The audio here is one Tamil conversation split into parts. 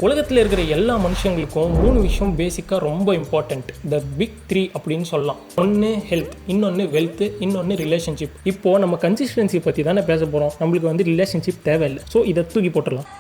உலகத்தில் இருக்கிற எல்லா மனுஷங்களுக்கும் 3 விஷயம் பேசிக்காக ரொம்ப இம்பார்ட்டண்ட். த பிக் 3 அப்படின்னு சொல்லலாம். ஒன்று ஹெல்த், இன்னொன்று வெல்த், இன்னொன்று ரிலேஷன்ஷிப். இப்போது நம்ம கன்சிஸ்டன்சி பற்றி தானே பேச போகிறோம். நம்மளுக்கு ரிலேஷன்ஷிப் தேவையில்லை. ஸோ இதை தூக்கி போட்டுடலாம்.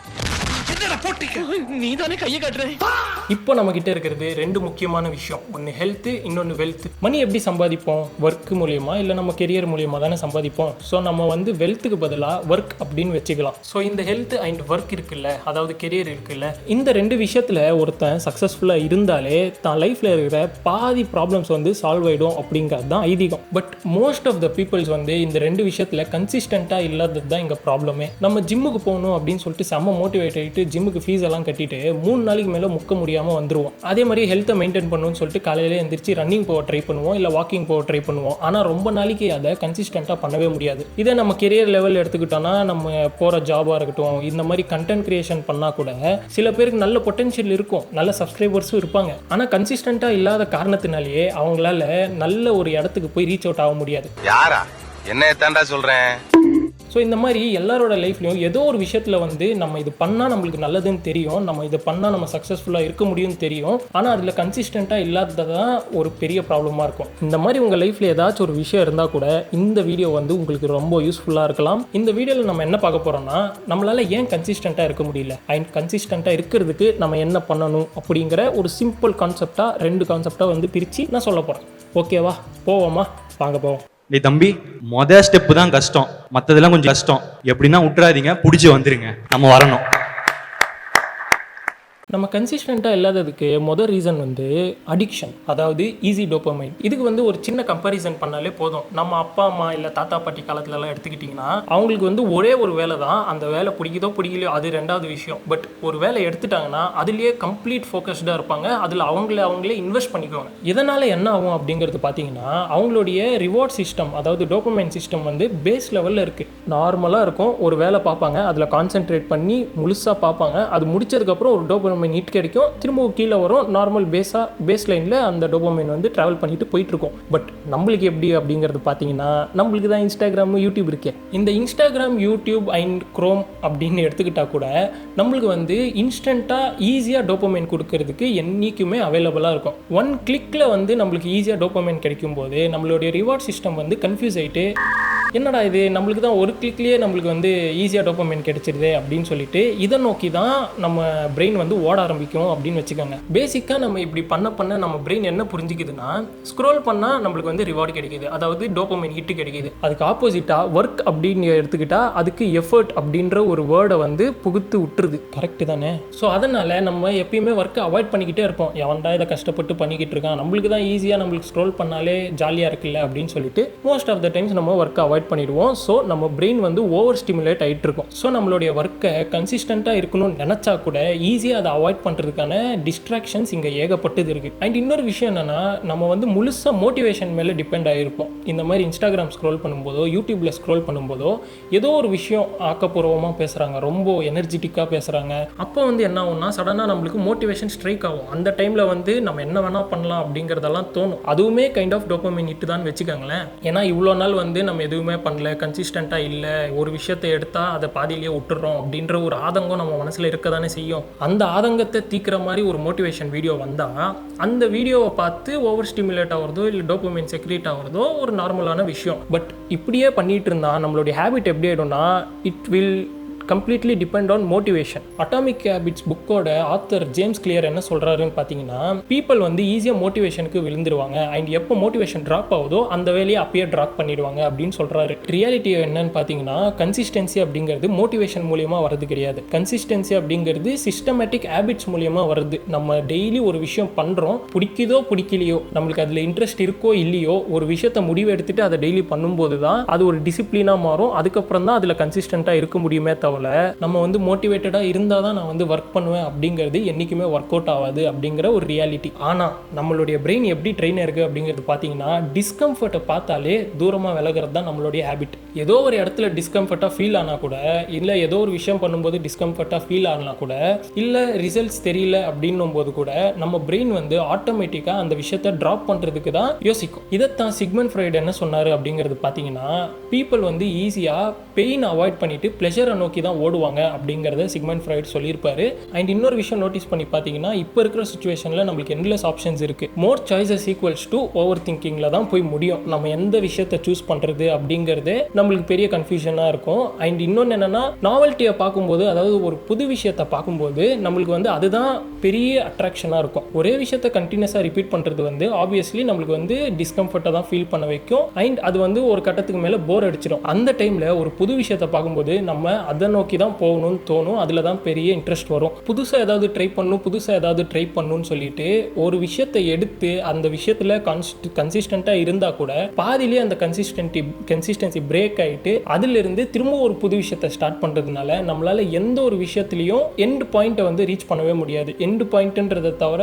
இப்போ நம்ம கிட்ட இருக்கிறது 2 முக்கியமான விஷயம். ஒன்று ஹெல்த், இன்னொன்று வெல்த். மணி எப்படி சம்பாதிப்போம்? ஒர்க் மூலியமா இல்லை நம்ம கெரியர் மூலியமா தானே சம்பாதிப்போம். ஸோ நம்ம வெல்த்துக்கு பதிலாக ஒர்க் அப்படின்னு வச்சுக்கலாம். ஸோ இந்த ஹெல்த் அண்ட் ஒர்க் இருக்குல்ல, அதாவது கெரியர் இருக்குல்ல, இந்த 2 விஷயத்தில் ஒருத்தன் சக்ஸஸ்ஃபுல்லாக இருந்தாலே தான் லைஃப்பில் இருக்கிற பாதி ப்ராப்ளம்ஸ் சால்வ் ஆகிடும் அப்படிங்கிறது தான் ஐதீகம். But most of the peoples இந்த 2 விஷயத்தில் கன்சிஸ்டண்ட்டாக இல்லாதது தான் இங்கே ப்ராப்ளமே. நம்ம ஜிம்முக்கு போகணும் அப்படின்னு சொல்லிட்டு செம்ம மோட்டிவேட் ஆகிட்டு ஜிம்முக்கு ஃபீஸ் எல்லாம் கட்டிட்டு 3 நாளைக்கு மேலே முக்க முடியாமல் வந்துடுவோம். அதே மாதிரி ஹெல்த்தை மெயின்டைன் பண்ணணும்னு சொல்லிட்டு காலையிலே எந்திரிச்சு ரன்னிங் போக ட்ரை பண்ணுவோம், இல்லை வாக்கிங் போக ட்ரை பண்ணுவோம். ஆனால் ரொம்ப நாளைக்கு அதை கன்சிஸ்டண்ட்டாக பண்ணவே முடியாது. இதை நம்ம கெரியர் லெவல் எடுத்துக்கிட்டோன்னா, நம்ம போகிற ஜாபாக இருக்கட்டும், இந்த மாதிரி கண்டென்ட் கிரியேஷன் பண்ணால் கூட சில பேருக்கு நல்ல பொட்டன்ஷியல் இருக்கும், நல்ல சப்ஸ்கிரைபர்ஸும் இருப்பாங்க. ஆனால் கன்சிஸ்டண்ட்டாக இல்லாத காரணத்தினாலேயே அவங்களால நல்ல ஒரு இடத்துக்கு போய் ரீச் அவுட் ஆக முடியாது. யாரா என்ன தாண்டா சொல்கிறேன். ஸோ இந்த மாதிரி எல்லாரோட லைஃப்லையும் ஏதோ ஒரு விஷயத்தில் நம்ம இது பண்ணால் நம்மளுக்கு நல்லதுன்னு தெரியும், நம்ம இது பண்ணால் நம்ம சக்ஸஸ்ஃபுல்லாக இருக்க முடியும்னு தெரியும். ஆனால் அதில் கன்சிஸ்டண்ட்டாக இல்லாதது தான் ஒரு பெரிய ப்ராப்ளமாக இருக்கும். இந்த மாதிரி உங்கள் லைஃப்பில் ஏதாச்சும் ஒரு விஷயம் இருந்தால் கூட இந்த வீடியோ உங்களுக்கு ரொம்ப யூஸ்ஃபுல்லாக இருக்கலாம். இந்த வீடியோவில் நம்ம என்ன பார்க்க போகிறோம்னா, நம்மளால் ஏன் கன்சிஸ்டண்ட்டாக இருக்க முடியல அண்ட் கன்சிஸ்டண்ட்டாக இருக்கிறதுக்கு நம்ம என்ன பண்ணணும் அப்படிங்கிற ஒரு சிம்பிள் கான்செப்டாக 2 கான்செப்டாக பிரித்து நான் சொல்ல போகிறேன். ஓகேவா? போவோமா? வாங்க போவோம். தம்பி, ஸ்டெப்பு தான் கஷ்டம், மற்றதெல்லாம் கொஞ்சம் கஷ்டம். எப்படின்னா விட்டுறாதீங்க, பிடிச்சி வந்துருங்க, நம்ம வரணும். நம்ம கன்சிஸ்டண்ட்டாக இல்லாததுக்கு மொதல் ரீசன் அடிக்ஷன், அதாவது ஈஸி டோபமைன். இதுக்கு ஒரு சின்ன கம்பேரிசன் பண்ணாலே போதும். நம்ம அப்பா அம்மா இல்லை தாத்தா பாட்டி காலத்துலலாம் எடுத்துக்கிட்டிங்கன்னா, அவங்களுக்கு ஒரே ஒரு வேலை தான். அந்த வேலை பிடிக்குதோ பிடிக்கலையோ அது 2வது விஷயம். பட் ஒரு வேலை எடுத்துட்டாங்கன்னா அதுலேயே கம்ப்ளீட் ஃபோக்கஸ்டாக இருப்பாங்க. அதில் அவங்களே இன்வெஸ்ட் பண்ணிக்குவாங்க. இதனால் என்ன ஆகும் அப்படிங்கிறது பார்த்தீங்கன்னா, அவங்களுடைய ரிவார்ட் சிஸ்டம், அதாவது டோபமைன் சிஸ்டம் பேஸ் லெவலில் இருக்குது. நார்மலாக இருக்கும். ஒரு வேலை பார்ப்பாங்க, அதில் கான்சென்ட்ரேட் பண்ணி முழுசாக பார்ப்பாங்க. அது முடிச்சதுக்கப்புறம் ஒரு டோபமைன் நீட் கிடைக்கும், திரும்பவும் கீழே வரும். நார்மல் பேஸ் லைனில் அந்த டோபமைன் ட்ராவல் பண்ணிட்டு போயிட்டு இருக்கும். பட் நம்மளுக்கு எப்படி அப்படிங்கிறது பார்த்தீங்கன்னா, நம்மளுக்கு தான் இன்ஸ்டாகிராம், யூடியூப் இருக்கே. இந்த இன்ஸ்டாகிராம், யூடியூப் அண்ட் குரோம் அப்படின்னு எடுத்துக்கிட்டா கூட நம்மளுக்கு இன்ஸ்டண்ட்டாக ஈஸியாக டோபமைன் கொடுக்கறதுக்கு என்றைக்குமே அவைலபிளாக இருக்கும். 1 கிளிக்கில் நம்மளுக்கு ஈஸியாக டோபமைன் கிடைக்கும் போது நம்மளுடைய ரிவார்ட் சிஸ்டம் கன்ஃபியூஸ் ஆகிட்டு, என்னடா இது, நம்மளுக்கு தான் ஒரு கிளிக்லேயே நம்மளுக்கு ஈஸியாக டோபமைன் கிடைச்சிருதே அப்படின்னு சொல்லிட்டு இதை நோக்கி தான் நம்ம பிரெயின் ஓட ஆரம்பிக்கும் அப்படின்னு வச்சுக்கோங்க. பேசிக்காக நம்ம இப்படி பண்ண நம்ம பிரெயின் என்ன புரிஞ்சுக்குதுன்னா, ஸ்க்ரோல் பண்ணால் நம்மளுக்கு ரிவார்டு கிடைக்குது, அதாவது டோபமைன் ஹிட்டு கிடைக்குது. அதுக்கு ஆப்போசிட்டாக ஒர்க் அப்படின்னு எடுத்துக்கிட்டா அதுக்கு எஃபர்ட் அப்படின்ற ஒரு வேர்டை புகுத்து விட்டுருது. கரெக்டு தானே? ஸோ அதனால் நம்ம எப்பயுமே ஒர்க்கை அவாய்ட் பண்ணிக்கிட்டே இருப்போம். எவன்டா இதை கஷ்டப்பட்டு பண்ணிக்கிட்டு இருக்கான், நம்மளுக்கு தான் ஈஸியாக நம்மளுக்கு ஸ்க்ரோல் பண்ணாலே ஜாலியாக இருக்குல்ல அப்படின்னு சொல்லிட்டு மோஸ்ட் ஆஃப் த டைம்ஸ் நம்ம ஒர்க்கை அவாய்ட் பண்ணிடுவோம். ஸோ நம்ம பிரெயின் ஓவர் ஸ்டிமுலேட் ஆகிட்டு இருக்கும். ஸோ நம்மளுடைய ஒர்க்கை கன்சிஸ்டண்ட்டாக இருக்கணும்னு நினச்சா கூட ஈஸியாக அதை அவாய்ட் பண்ணுறதுக்கான டிஸ்ட்ராக்ஷன்ஸ் இங்கே ஏகப்பட்டது இருக்குது. அண்ட் இன்னொரு விஷயம் என்னென்னா, நம்ம முழுசாக மோட்டிவேஷன் மேலே டிபெண்ட் ஆகிருப்போம். இந்த மாதிரி இன்ஸ்டாகிராம் ஸ்க்ரோல் பண்ணும்போதோ, யூடியூப்பில் ஸ்க்ரோல் பண்ணும்போதோ ஏதோ ஒரு விஷயம் ஆக்கப்பூர்வமாக பேசுகிறாங்க, ரொம்ப எனர்ஜெட்டிக்காக பேசுகிறாங்க. அப்போ என்ன ஆகும்னா, சடனாக நம்மளுக்கு மோட்டிவேஷன் ஸ்ட்ரைக் ஆகும். அந்த டைமில் நம்ம என்ன வேணால் பண்ணலாம் அப்படிங்கிறதெல்லாம் தோணும். அதுவுமே கைண்ட் ஆஃப் டோபமைன் ஹிட் தான் வச்சுக்கோங்களேன். ஏன்னா இவ்வளோ நாள் நம்ம எதுவுமே பண்ணல, கன்சிஸ்டண்ட்டாக இல்லை, ஒரு விஷயத்தை எடுத்தால் அதை பாதியிலேயே விட்டுறோம் அப்படின்ற ஒரு ஆதங்கம் நம்ம மனசில் இருக்க தானே செய்யும். அந்த ஆதங்கத்தை தீக்கிற மாதிரி ஒரு மோட்டிவேஷன் வீடியோ வந்தால் அந்த வீடியோவை பார்த்து ஓவர் ஸ்டிமுலேட் ஆகிறதோ இல்லை டோபமைன் செக்ரேட் ஆகிறதோ ஒரு நார்மலான விஷயம். பட் இப்படியே பண்ணிட்டு இருந்தால் நம்மளுடைய ஹேபிட் எப்படி ஆகிடும்னா, it will completely depend on motivation. Atomic habits புக்கோட ஆத்தர் ஜேம்ஸ் கிளியர் என்ன சொல்கிறாருன்னு பார்த்தீங்கன்னா, பீப்புள் ஈஸியாக மோட்டிவேஷனுக்கு விழுந்துருவாங்க அண்ட் எப்போ மோட்டிவேஷன் ட்ராப் ஆகுதோ அந்த வேலையை அப்பயே ட்ராப் பண்ணிடுவாங்க அப்படின்னு சொல்கிறாரு. ரியாலிட்டி என்னன்னு பார்த்தீங்கன்னா, கன்சிஸ்டன்சி அப்படிங்கிறது மோட்டிவேஷன் மூலியமாக வரது கிடையாது. கன்சிஸ்டன்சி அப்படிங்கிறது சிஸ்டமேட்டிக் ஹேபிட்ஸ் மூலியமாக வருது. நம்ம டெய்லி ஒரு விஷயம் பண்ணுறோம், பிடிக்குதோ பிடிக்கலையோ, நம்மளுக்கு அதில் இன்ட்ரெஸ்ட் இருக்கோ இல்லையோ, ஒரு விஷயத்தை முடிவு எடுத்துட்டு அதை டெய்லி பண்ணும்போது தான் அது ஒரு டிசிப்ளினாக மாறும். அதுக்கப்புறம் தான் அதில் கன்சிஸ்டண்ட்டாக இருக்க முடியுமே தவிர நம்ம மோட்டிவேட்டடாக இருந்தால் தான் நான் ஒர்க் பண்ணுவேன் அப்படிங்கிறது என்றைக்குமே ஒர்க் அவுட் ஆகாது அப்படிங்கிற ஒரு ரியாலிட்டி. ஆனால் நம்மளுடைய பிரெயின் எப்படி ட்ரெயின் இருக்குது அப்படிங்கிறது பார்த்தீங்கன்னா, டிஸ்கம்ஃபர்ட்டை பார்த்தாலே தூரமாக விலகிறது தான் நம்மளுடைய ஹேபிட். ஏதோ ஒரு இடத்துல டிஸ்கம்ஃபர்ட்டாக ஃபீல் ஆனால் கூட, இல்லை ஏதோ ஒரு விஷயம் பண்ணும்போது டிஸ்கம்ஃபர்ட்டாக ஃபீல் ஆனால் கூட, இல்லை ரிசல்ட்ஸ் தெரியல அப்படின்னும் போது கூட நம்ம பிரெயின் ஆட்டோமேட்டிக்காக அந்த விஷயத்தை ட்ராப் பண்ணுறதுக்கு தான் யோசிக்கும். இதைத்தான் சிக்மண்ட் ஃப்ராய்டு என்ன சொன்னார் அப்படிங்கிறது பார்த்தீங்கன்னா, பீப்புள் ஈஸியாக பெயின் அவாய்ட் பண்ணிட்டு ப்ளெஷரை நோக்கி தான் ஓடுவாங்க அப்படிங்கிறத சிக்மண்ட் ஃப்ராய்ட் சொல்லியிருப்பாரு. அண்ட் இன்னொரு விஷயம் நோட்டீஸ் பண்ணி பார்த்தீங்கன்னா, இப்போ இருக்கிற சுச்சுவேஷனில் நம்மளுக்கு எண்ட்லெஸ் ஆப்ஷன்ஸ் இருக்குது. மோர் சாய்ஸஸ் ஈக்குவல்ஸ் டு ஓவர் திங்கிங்கில் தான் போய் முடியும். நம்ம எந்த விஷயத்தை சூஸ் பண்ணுறது அப்படிங்கிறது நம்மளுக்கு பெரிய கன்ஃபியூஷனாக இருக்கும். அண்ட் இன்னொன்று என்னென்னா, நாவல்ட்டியை பார்க்கும்போது, அதாவது ஒரு புது விஷயத்தை பார்க்கும்போது நம்மளுக்கு வந்து அதுதான் பெரிய அட்ராக்ஷனாக இருக்கும். ஒரே விஷயத்தை கண்டினியூஸாக ரிப்பீட் பண்ணுறது வந்து ஆப்வியஸ்லி நம்மளுக்கு வந்து டிஸ்கம்ஃபர்ட்டை தான் ஃபீல் பண்ண வைக்கும். அண்ட் அது வந்து ஒரு கட்டத்துக்கு மேலே போர் அடிச்சிடும். அந்த டைமில் ஒரு புது விஷயத்தை பார்க்கும்போது நம்ம அதை நோக்கி தான் போகணும்னு தோணும். அதில் தான் பெரிய இன்ட்ரெஸ்ட் வரும். புதுசாக ஏதாவது ட்ரை பண்ணணும்னு சொல்லிட்டு ஒரு விஷயத்தை எடுத்து அந்த விஷயத்தில் கன்சிஸ்டண்ட்டாக இருந்தால் கூட பாதியிலே அந்த கன்சிஸ்டன்சி பிரேக் ஆகிட்டு அதிலிருந்து திரும்ப ஒரு புது விஷயத்தை ஸ்டார்ட் பண்ணுறதுனால நம்மளால் எந்த ஒரு விஷயத்துலையும் எண்ட் பாயிண்ட்டை வந்து ரீச் பண்ணவே முடியாது. எண்ட் பாயிண்ட்ன்றதை தவிர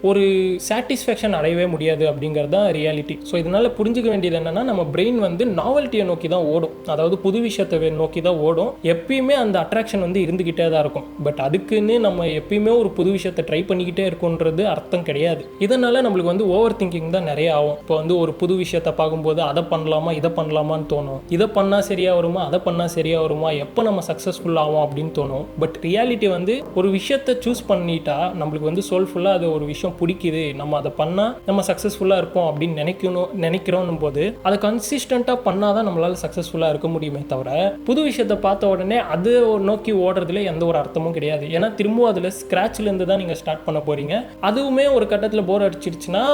ஒரு சாட்டிஸ்ஃபேக்ஷன் அடையவே முடியாது அப்படிங்கிறது தான் ரியாலிட்டி. ஸோ இதனால் புரிஞ்சுக்க வேண்டியது என்னென்னா, நம்ம பிரெயின் வந்து நாவல்ட்டியை நோக்கி தான் ஓடும். அதாவது புது விஷயத்தை நோக்கி தான் ஓடும். எப்பயுமே அந்த அட்ராக்ஷன் வந்து இருந்துக்கிட்டே தான் இருக்கும். பட் அதுக்குன்னு நம்ம எப்பயுமே ஒரு புது விஷயத்தை ட்ரை பண்ணிக்கிட்டே இருக்குன்றது அர்த்தம் கிடையாது. இதனால் நம்மளுக்கு வந்து ஓவர் திங்கிங் தான் நிறைய ஆகும். இப்போ வந்து ஒரு புது விஷயத்தை பார்க்கும்போது அதை பண்ணலாமா இதை பண்ணலாமான்னு தோணும். இதை பண்ணால் சரியாக வருமா, அதை பண்ணால் சரியாக வருமா, எப்போ நம்ம சக்ஸஸ்ஃபுல் ஆகும் அப்படின்னு தோணும். பட் ரியாலிட்டி வந்து ஒரு விஷயத்தை சூஸ் பண்ணிட்டா நம்மளுக்கு வந்து சோல்ஃபுல்லாக அது ஒரு விஷயம் பிடிக்குது, நம்ம அதை பண்ணால் நம்ம சக்ஸஸ்ஃபுல்லாக இருப்போம் அப்படின்னு நினைக்கிறோம் போது அதை கன்சிஸ்டண்ட்டாக பண்ணால் தான் நம்மளால் சக்ஸஸ்ஃபுல்லாக இருக்க முடியுமே தவிர புது விஷயத்தை பார்த்த உடனே அது நோக்கி ஓடுறதுல எந்த ஒரு அர்த்தமும் கிடையாது. ஏன்னா திரும்பவும் அதில் ஸ்க்ராட்ச்லேருந்து தான் நீங்கள் ஸ்டார்ட் பண்ண போகிறீங்க. அதுவுமே ஒரு கட்டத்தில் போர் அடிச்சிடுச்சுன்னா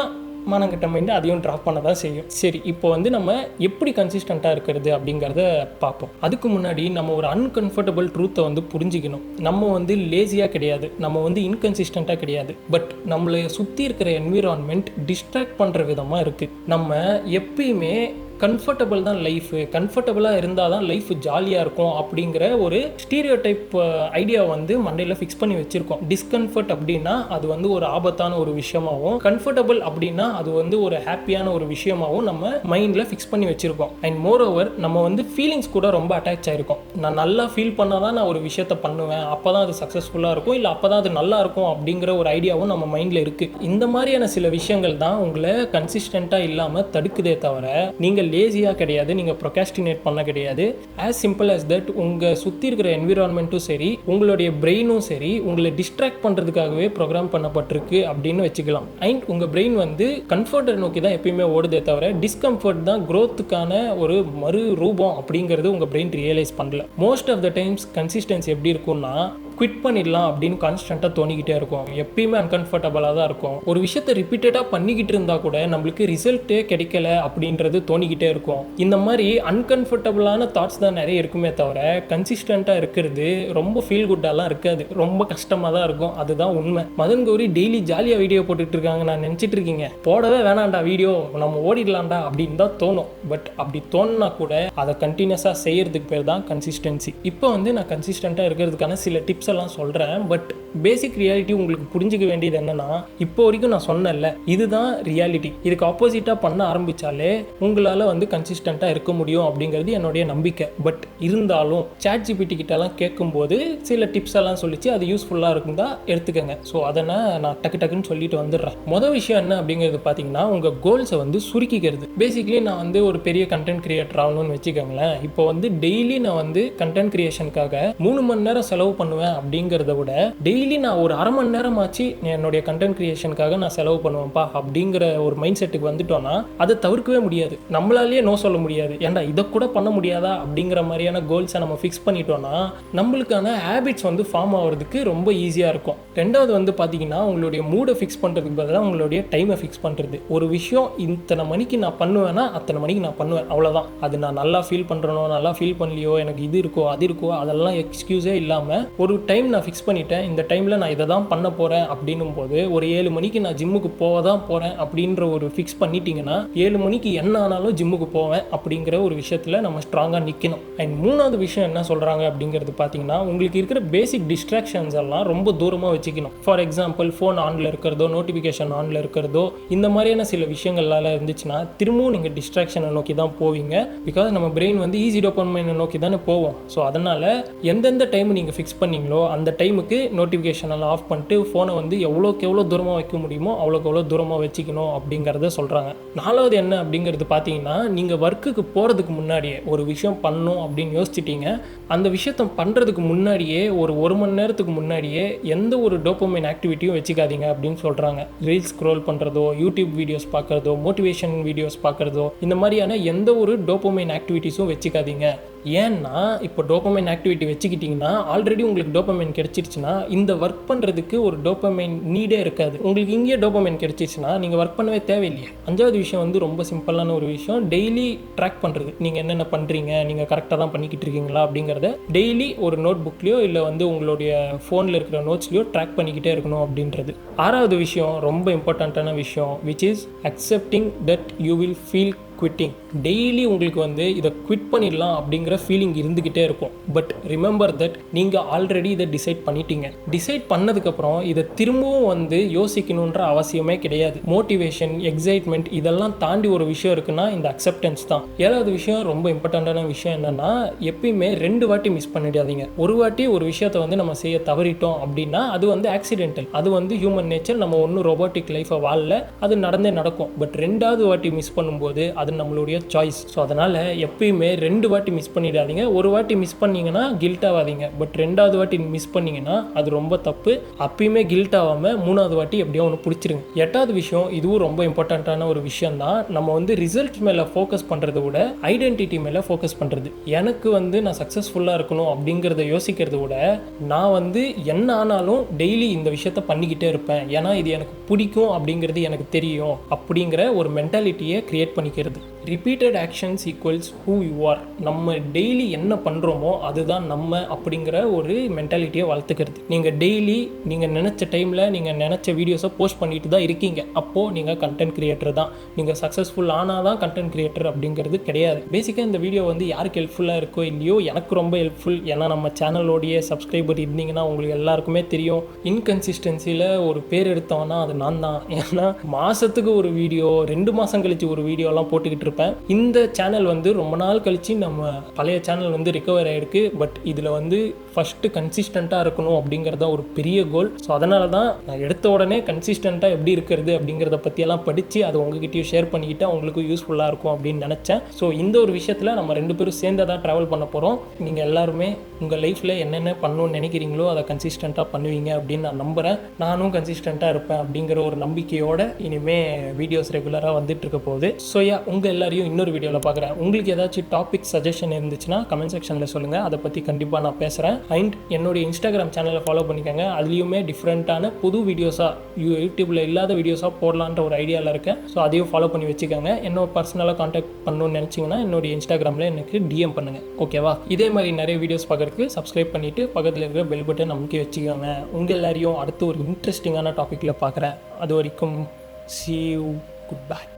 மானங்கிட்ட மைண்டு அதையும் ட்ராப் பண்ண தான் செய்யும். சரி, இப்போ வந்து நம்ம எப்படி கன்சிஸ்டண்ட்டாக இருக்கிறது அப்படிங்கிறத பார்ப்போம். அதுக்கு முன்னாடி நம்ம ஒரு அன்கம்ஃபர்டபுள் ட்ரூத்தை வந்து புரிஞ்சுக்கணும். நம்ம வந்து லேசியாக கிடையாது, நம்ம வந்து இன்கன்சிஸ்டண்ட்டாக கிடையாது. பட் நம்மளை சுற்றி இருக்கிற என்விரான்மெண்ட் டிஸ்ட்ராக்ட் பண்ணுற விதமாக இருக்குது. நம்ம எப்பயுமே கம்ஃபர்டபுள் தான் லைஃபு, கம்ஃபர்டபுளாக இருந்தால் தான் லைஃப் ஜாலியாக இருக்கும் அப்படிங்கிற ஒரு ஸ்டீரியோ டைப் ஐடியா வந்து மண்டையில் ஃபிக்ஸ் பண்ணி வச்சுருக்கோம். டிஸ்கம்ஃபர்ட் அப்படின்னா அது வந்து ஒரு ஆபத்தான ஒரு விஷயமாகவும், கம்ஃபர்டபுள் அப்படின்னா அது வந்து ஒரு ஹாப்பியான ஒரு விஷயமாகவும் நம்ம மைண்டில் ஃபிக்ஸ் பண்ணி வச்சுருக்கோம். அண்ட் மோர் ஓவர் நம்ம வந்து ஃபீலிங்ஸ் கூட ரொம்ப அட்டாச் ஆகிருக்கோம். நான் நல்லா ஃபீல் பண்ணால் தான் நான் ஒரு விஷயத்தை பண்ணுவேன், அப்போ தான் அது சக்ஸஸ்ஃபுல்லாக இருக்கும், இல்லை அப்போ தான் அது நல்லா இருக்கும் அப்படிங்கிற ஒரு ஐடியாவும் நம்ம மைண்டில் இருக்குது. இந்த மாதிரியான சில விஷயங்கள் தான் உங்களை கன்சிஸ்டண்ட்டாக இல்லாமல் தடுக்குதே தவிர நீங்கள் லேசியாக கிடையாது, நீங்கள் ப்ரொகாஸ்டினேட் பண்ண கிடையாது. As simple as that. உங்கள் சுற்றி இருக்கிற என்விரான்மெண்ட்டும் சரி, உங்களுடைய பிரெயினும் சரி, உங்களை டிஸ்ட்ராக்ட் பண்ணுறதுக்காகவே ப்ரோக்ராம் பண்ணப்பட்டிருக்கு அப்படின்னு வச்சுக்கலாம். அண்ட் உங்கள் பிரெயின் வந்து கம்ஃபர்ட்டை நோக்கி தான் எப்பயுமே ஓடுதே தவிர டிஸ்கம்ஃபர்ட் தான் க்ரோத்துக்கான ஒரு மறு ரூபம் அப்படிங்கிறது உங்கள் பிரெயின் ரியலைஸ் பண்ணல. Most of the times consistency எப்படி இருக்கும்னா, குவிட் பண்ணிடலாம் அப்படின்னு கான்ஸ்டண்ட்டாக தோணிக்கிட்டே இருக்கும். எப்பயுமே அன்கம்ஃபர்டபுளாக தான் இருக்கும். ஒரு விஷயத்தை ரிப்பீட்டடாக பண்ணிக்கிட்டு இருந்தால் கூட நம்மளுக்கு ரிசல்ட்டே கிடைக்கல அப்படின்றது தோணிக்கிட்டே இருக்கும். இந்த மாதிரி அன்கம்ஃபர்டபுளான தாட்ஸ் தான் நிறைய இருக்குமே தவிர கன்சிஸ்டண்ட்டாக இருக்கிறது ரொம்ப ஃபீல் குட்டாலாம் இருக்காது, ரொம்ப கஷ்டமாக தான் இருக்கும். அதுதான் உண்மை. மதன் கௌரி டெய்லி ஜாலியாக வீடியோ போட்டுட்டு இருக்காங்க, நான் நினச்சிட்டு இருக்கீங்க போடவே வேணாண்டா வீடியோ, நம்ம ஓடிடலாம்டா அப்படின்னு தான் தோணும். பட் அப்படி தோணுனா கூட அதை கண்டினியூஸாக செய்யறதுக்கு பேர் தான் கன்சிஸ்டன்சி. இப்போ வந்து நான் கன்சிஸ்டண்ட்டாக இருக்கிறதுக்கான சில டிப்ஸ் எல்லாம் சொல்கிறேன். பட் பேசிக் ரியாலிட்டி உங்களுக்கு புரிஞ்சுக்க வேண்டியது என்னன்னா, இப்போ வரைக்கும் நான் சொன்னேன்ல, இதுதான் ரியாலிட்டி. இதுக்கு ஆப்போசிட்டாக பண்ண ஆரம்பித்தாலே உங்களால் வந்து கன்சிஸ்டண்ட்டாக இருக்க முடியும் அப்படிங்கிறது என்னுடைய நம்பிக்கை. பட் இருந்தாலும் ChatGPT கிட்டலாம் கேட்கும்போது சில டிப்ஸ் எல்லாம் சொல்லிச்சு, அது யூஸ்ஃபுல்லாக இருக்குதா எடுத்துக்கங்க. ஸோ அதை நான் டக்குன்னு சொல்லிட்டு வந்துடுறேன். மொதல் விஷயம் என்ன அப்படிங்கிறது பார்த்தீங்கன்னா, உங்கள் கோல்ஸை வந்து சுருக்கிக்கிறது. பேசிக்லி நான் வந்து ஒரு பெரிய கண்டென்ட் கிரியேட்டர் ஆகணும்னு வச்சுக்கோங்களேன். இப்போ வந்து டெய்லி நான் வந்து கண்டென்ட் கிரியேஷனுக்காக 3 மணி நேரம் செலவு பண்ணுவேன் அப்படிங்கிறத விட டெய்லி நான் ஒரு அரை மணி நேரம் ஆச்சு என்னுடைய கண்டென்ட் கிரியேஷனுக்காக நான் செலவு பண்ணுவேன்ப்பா அப்படிங்கிற ஒரு மைண்ட் செட்டுக்கு வந்துட்டோன்னா அதை தவிர்க்கவே முடியாது. நம்மளாலேயே நோ சொல்ல முடியாது. ஏன்டா இதை கூட பண்ண முடியாதா அப்படிங்கிற மாதிரியான கோல்ஸை நம்ம ஃபிக்ஸ் பண்ணிட்டோன்னா நம்மளுக்கான ஹேபிட்ஸ் வந்து ஃபார்ம் ஆகிறதுக்கு ரொம்ப ஈஸியாக இருக்கும். ரெண்டாவது வந்து பார்த்தீங்கன்னா, உங்களுடைய மூடை ஃபிக்ஸ் பண்ணுறதுக்கு பதிலாக உங்களுடைய டைமை ஃபிக்ஸ் பண்ணுறது. ஒரு விஷயம் இத்தனை மணிக்கு நான் பண்ணுவேன்னா அத்தனை மணிக்கு நான் பண்ணுவேன், அவ்வளோதான். அது நான் நல்லா ஃபீல் பண்ணுறனோ நல்லா ஃபீல் பண்ணலையோ, எனக்கு இது இருக்கோ அது இருக்கோ, அதெல்லாம் எக்ஸ்கியூஸே இல்லாமல் ஒரு டைம் நான் ஃபிக்ஸ் பண்ணிட்டேன், இந்த டைமில் நான் இதை தான் பண்ண போகிறேன் அப்படின்னும் போது ஒரு 7 மணிக்கு நான் ஜிம்முக்கு போக தான் போகிறேன் அப்படின்ற ஒரு ஃபிக்ஸ் பண்ணிட்டீங்கன்னா 7 மணிக்கு என்ன ஆனாலும் ஜிம்முக்கு போவேன் அப்படிங்கிற ஒரு விஷயத்தில் நம்ம ஸ்ட்ராங்காக நிற்கணும். அண்ட் மூணாவது விஷயம் என்ன சொல்கிறாங்க அப்படிங்கிறது பார்த்தீங்கன்னா, உங்களுக்கு இருக்கிற பேசிக் டிஸ்ட்ராக்ஷன்ஸ் எல்லாம் ரொம்ப தூரமாக வச்சுக்கணும். ஃபார் எக்ஸாம்பிள், ஃபோன் ஆனில் இருக்கிறதோ, நோட்டிஃபிகேஷன் ஆனில் இருக்கிறதோ, இந்த மாதிரியான சில விஷயங்கள்லாம் இருந்துச்சுன்னா திரும்பவும் நீங்கள் டிஸ்ட்ராக்ஷனை நோக்கி தான் போவீங்க. பிகாஸ் நம்ம பிரெயின் வந்து ஈஸி டோபமைனை நோக்கி தானே போவோம். ஸோ அதனால் எந்தெந்த டைம் நீங்கள் ஃபிக்ஸ் பண்ணீங்களோ பண்ணுறீங்களோ அந்த டைமுக்கு நோட்டிஃபிகேஷன் எல்லாம் ஆஃப் பண்ணிட்டு ஃபோனை வந்து எவ்வளோக்கு எவ்வளோ தூரமாக வைக்க முடியுமோ அவ்வளோக்கு எவ்வளோ தூரமாக வச்சுக்கணும் அப்படிங்கிறத சொல்கிறாங்க. 4வது என்ன அப்படிங்கிறது பார்த்தீங்கன்னா, நீங்கள் ஒர்க்குக்கு போகிறதுக்கு முன்னாடியே ஒரு விஷயம் பண்ணணும் அப்படின்னு யோசிச்சிட்டீங்க. அந்த விஷயத்தை பண்ணுறதுக்கு முன்னாடியே ஒரு மணி நேரத்துக்கு முன்னாடியே எந்த ஒரு டோபமைன் ஆக்டிவிட்டியும் வச்சுக்காதீங்க அப்படின்னு சொல்கிறாங்க. ரீல்ஸ் ஸ்க்ரோல் பண்ணுறதோ, யூடியூப் வீடியோஸ் பார்க்குறதோ, மோட்டிவேஷன் வீடியோஸ் பார்க்குறதோ, இந்த மாதிரியான எந்த ஒரு டோபமைன் ஆக்டிவிட்டிஸும் வச்சுக்காதீங்க. ஏன்னா இப்போ டோபமைன் ஆக்டிவிட்டி வச்சுக்கிட்டிங்கன்னா ஆல்ரெடி உங்களுக்கு டோபமைன் கிடைச்சிருச்சுன்னா இந்த ஒர்க் பண்ணுறதுக்கு ஒரு டோபமைன் நீடே இருக்காது. உங்களுக்கு இங்கேயே டோபமைன் கிடைச்சிருச்சுன்னா நீங்கள் ஒர்க் பண்ணவே தேவையில்லையே. 5வது விஷயம் வந்து ரொம்ப சிம்பிளான ஒரு விஷயம், டெய்லி ட்ராக் பண்ணுறது. நீங்கள் என்னென்ன பண்ணுறீங்க, நீங்கள் கரெக்டாக தான் பண்ணிக்கிட்டு இருக்கீங்களா அப்படிங்கிறத டெய்லி ஒரு நோட் புக்லேயோ இல்லை வந்து உங்களுடைய ஃபோனில் இருக்கிற நோட்ஸ்லையோ ட்ராக் பண்ணிக்கிட்டே இருக்கணும் அப்படின்றது. 6வது விஷயம் ரொம்ப இம்பார்ட்டண்ட்டான விஷயம், which is accepting that you will feel quitting. Daily உங்களுக்கு வந்து இதை குவிட் பண்ணிடலாம் அப்படிங்கிற ஃபீலிங் இருந்துக்கிட்டே இருக்கும். பட் ரிமெம்பர் தட் நீங்கள் ஆல்ரெடி இதை டிசைட் பண்ணிட்டீங்க. டிசைட் பண்ணதுக்கப்புறம் இதை திரும்பவும் வந்து யோசிக்கணுன்ற அவசியமே கிடையாது. மோட்டிவேஷன், எக்ஸைட்மெண்ட் இதெல்லாம் தாண்டி ஒரு விஷயம் இருக்குன்னா இந்த அக்செப்டன்ஸ் தான். 7வது விஷயம் ரொம்ப இம்பார்ட்டண்ட்டான விஷயம் என்னன்னா, எப்பயுமே 2 வாட்டி மிஸ் பண்ணிடாதீங்க. ஒரு வாட்டி ஒரு விஷயத்தை வந்து நம்ம செய்ய தவறிட்டோம் அப்படின்னா அது வந்து ஆக்சிடென்டல், அது வந்து ஹியூமன் நேச்சர். நம்ம ஒன்றும் ரோபோட்டிக் லைஃபை வாழல, அது நடந்தே நடக்கும். பட் 2வது வாட்டி மிஸ் பண்ணும்போது அது நம்மளுடைய சாய்ஸ். ஸோ அதனால் எப்பயுமே 2 வாட்டி மிஸ் பண்ணிடாதீங்க. ஒரு வாட்டி மிஸ் பண்ணிங்கன்னா கில்ட் ஆகாதீங்க. பட் 2வது வாட்டி மிஸ் பண்ணிங்கன்னா அது ரொம்ப தப்பு. அப்பயுமே கில்ட் ஆகாமல் 3வது வாட்டி எப்படியோ ஒன்று பிடிச்சிருங்க. 8வது விஷயம், இதுவும் ரொம்ப இம்பார்ட்டண்ட்டான ஒரு விஷயம் தான். நம்ம வந்து ரிசல்ட் மேலே ஃபோக்கஸ் பண்ணுறத விட ஐடென்டிட்டி மேலே ஃபோக்கஸ் பண்ணுறது. எனக்கு வந்து நான் சக்ஸஸ்ஃபுல்லாக இருக்கணும் அப்படிங்கிறத யோசிக்கிறத விட நான் வந்து என்ன ஆனாலும் டெய்லி இந்த விஷயத்த பண்ணிக்கிட்டே இருப்பேன், ஏன்னா இது எனக்கு பிடிக்கும் அப்படிங்கிறது எனக்கு தெரியும் அப்படிங்கிற ஒரு மென்டாலிட்டியை கிரியேட் பண்ணிக்கிறது. Repeated actions equals who you are. நம்ம டெய்லி என்ன பண்ணுறோமோ அதுதான் நம்ம அப்படிங்கிற ஒரு மென்டாலிட்டியை வளர்த்துக்கிறது. நீங்கள் டெய்லி நீங்கள் நினச்ச டைமில் நீங்கள் நினச்ச வீடியோஸை போஸ்ட் பண்ணிட்டு தான் இருக்கீங்க, அப்போது நீங்கள் கண்டென்ட் கிரியேட்டர் தான். நீங்கள் சக்ஸஸ்ஃபுல் ஆனால் தான் கண்டென்ட் கிரியேட்டர் அப்படிங்கிறது கிடையாது. பேசிக்காக இந்த வீடியோ வந்து யாருக்கு ஹெல்ப்ஃபுல்லாக இருக்கோ இல்லையோ எனக்கு ரொம்ப ஹெல்ப்ஃபுல். ஏன்னா நம்ம சேனலோடைய சப்ஸ்கிரைபர் இருந்தீங்கன்னா உங்களுக்கு எல்லாருக்குமே தெரியும், இன்கன்சிஸ்டன்சியில் ஒரு பேர் எடுத்தோன்னா அது நான் தான். ஏன்னா மாதத்துக்கு ஒரு வீடியோ, 2 மாதம் கழிச்சு ஒரு வீடியோலாம் போட்டுக்கிட்டு இருப்பேன். இந்த சேனல் வந்து ரொம்ப நாள் கழிச்சு நம்ம பழைய சேனல் வந்து ரிகவர் ஆகிருக்கு. பட் இதில் வந்து ஃபஸ்ட்டு கன்சிஸ்டண்ட்டாக இருக்கணும் அப்படிங்கிறது தான் ஒரு பெரிய கோல். ஸோ அதனால தான் நான் எடுத்த உடனே கன்சிஸ்டண்ட்டாக எப்படி இருக்கிறது அப்படிங்கிறத பற்றியெல்லாம் படித்து அதை உங்ககிட்டயும் ஷேர் பண்ணிக்கிட்டு அவங்களுக்கும் யூஸ்ஃபுல்லாக இருக்கும் அப்படின்னு நினச்சேன். ஸோ இந்த ஒரு விஷயத்தில் நம்ம 2 பேரும் சேர்ந்து தான் ட்ராவல் பண்ண போகிறோம். நீங்கள் எல்லாருமே உங்கள் லைஃப்பில் என்னென்ன பண்ணணும்னு நினைக்கிறீங்களோ அதை கன்சிஸ்டண்ட்டாக பண்ணுவீங்க அப்படின்னு நான் நம்புகிறேன். நானும் கன்சிஸ்டண்ட்டாக இருப்பேன் அப்படிங்கிற ஒரு நம்பிக்கையோட இனிமேல் வீடியோஸ் ரெகுலராக வந்துட்டு இருக்க போகுது. ஸோ உங்கள் எல்லாரையும் இன்னொரு வீடியோவில் பார்க்குறேன். உங்களுக்கு ஏதாச்சும் டாபிக் சஜஷன் இருந்துச்சுன்னா கமெண்ட் செக்ஷனில் சொல்லுங்கள், அதை பற்றி கண்டிப்பாக நான் பேசுகிறேன். அண்ட் என்னுடைய இன்ஸ்டாகிராம் சேனலை ஃபாலோ பண்ணிக்கோங்க. அதுலேயுமே டிஃப்ரெண்ட்டான புது வீடியோஸாக யூடியூப்பில் இல்லாத வீடியோஸாக போடலான்ற ஒரு ஐடியாவில் இருக்கேன். ஸோ அதையும் ஃபாலோ பண்ணி வச்சுக்கோங்க. என்னோட பர்சனலாக காண்டாக்ட் பண்ணணும்னு நினச்சிங்கன்னா என்னுடைய இன்ஸ்டாகிராமில் எனக்கு டிஎம் பண்ணுங்கள், ஓகேவா? இதே மாதிரி நிறைய வீடியோஸ் பார்க்குறதுக்கு சப்ஸ்கிரைப் பண்ணிவிட்டு பக்கத்தில் இருக்கிற பெல் பட்டன் நமக்கு வச்சுக்கோங்க. உங்கள் எல்லாரையும் அடுத்து ஒரு இன்ட்ரெஸ்டிங்கான டாப்பிக்கில் பார்க்குறேன். அது வரைக்கும் see you, goodbye.